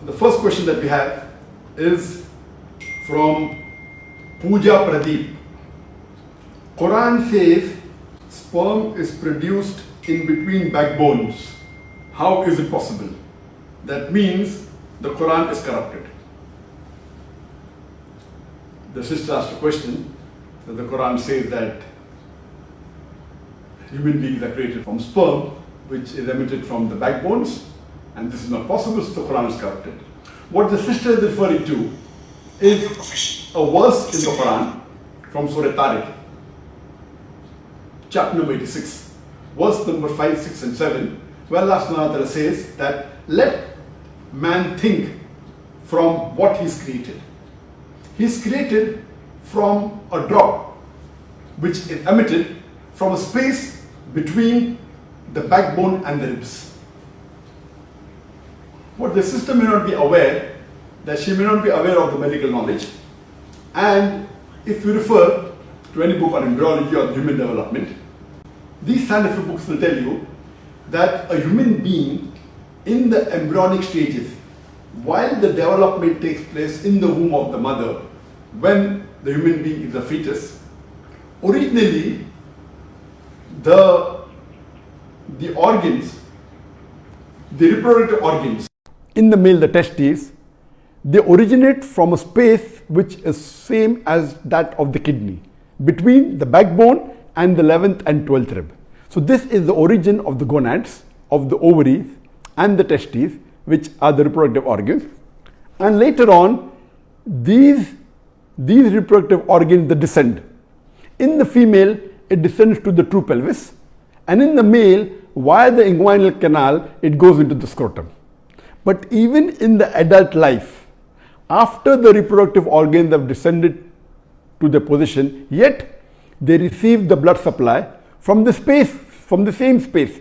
The first question that we have is from Pooja Pradeep. Quran says sperm is produced in between backbones. How is it possible? That means the Quran is corrupted. The sister asked a question that the Quran says that human beings are created from sperm, which is emitted from the backbones, and this is not possible, so the Quran is corrupted. What the sister is referring to is a verse in the Quran from Surah Tariq, chapter number 86, verse number 5, 6 and 7, where Allah subhanahu wa ta'ala says that let man think from what he's created. He's created from a drop which is emitted from a space between the backbone and the ribs. What the sister may not be aware, that she may not be aware of the medical knowledge. And if you refer to any book on embryology or human development, these scientific books will tell you that a human being in the embryonic stages, while the development takes place in the womb of the mother, when the human being is a fetus, originally the organs, the reproductive organs, in the male, the testes, they originate from a space which is same as that of the kidney, between the backbone and the 11th and 12th rib. So this is the origin of the gonads, of the ovaries and the testes, which are the reproductive organs. And later on, these reproductive organs, they descend. In the female, it descends to the true pelvis, and in the male, via the inguinal canal, it goes into the scrotum. But even in the adult life, after the reproductive organs have descended to their position, yet they receive the blood supply from the same space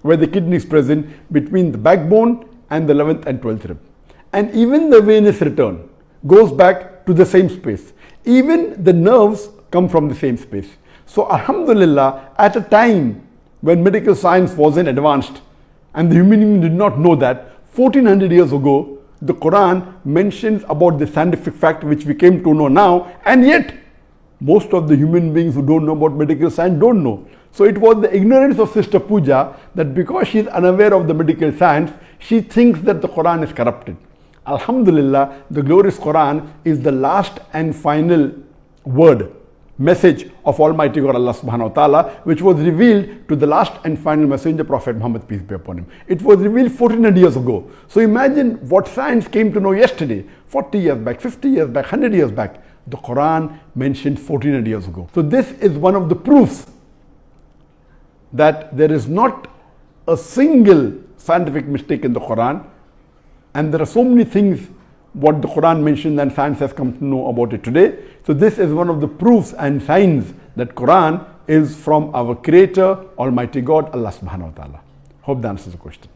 where the kidney is present between the backbone and the 11th and 12th rib. And even the venous return goes back to the same space. Even the nerves come from the same space. So alhamdulillah, at a time when medical science wasn't advanced and the human being did not know that, 1400 years ago, the Quran mentions about the scientific fact which we came to know now, and yet most of the human beings who don't know about medical science don't know. So it was the ignorance of Sister Pooja that because she is unaware of the medical science, she thinks that the Quran is corrupted. Alhamdulillah, the glorious Quran is the last and final word, message of Almighty God Allah subhanahu wa ta'ala, which was revealed to the last and final messenger, Prophet Muhammad, peace be upon him. It was revealed 1400 years ago. So imagine what science came to know yesterday, 40 years back, 50 years back, 100 years back. The Quran mentioned 1400 years ago. So this is one of the proofs that there is not a single scientific mistake in the Quran, and there are so many things what the Quran mentioned and science has come to know about it today. So this is one of the proofs and signs that Quran is from our Creator, Almighty God, Allah subhanahu wa ta'ala. Hope that answers the question.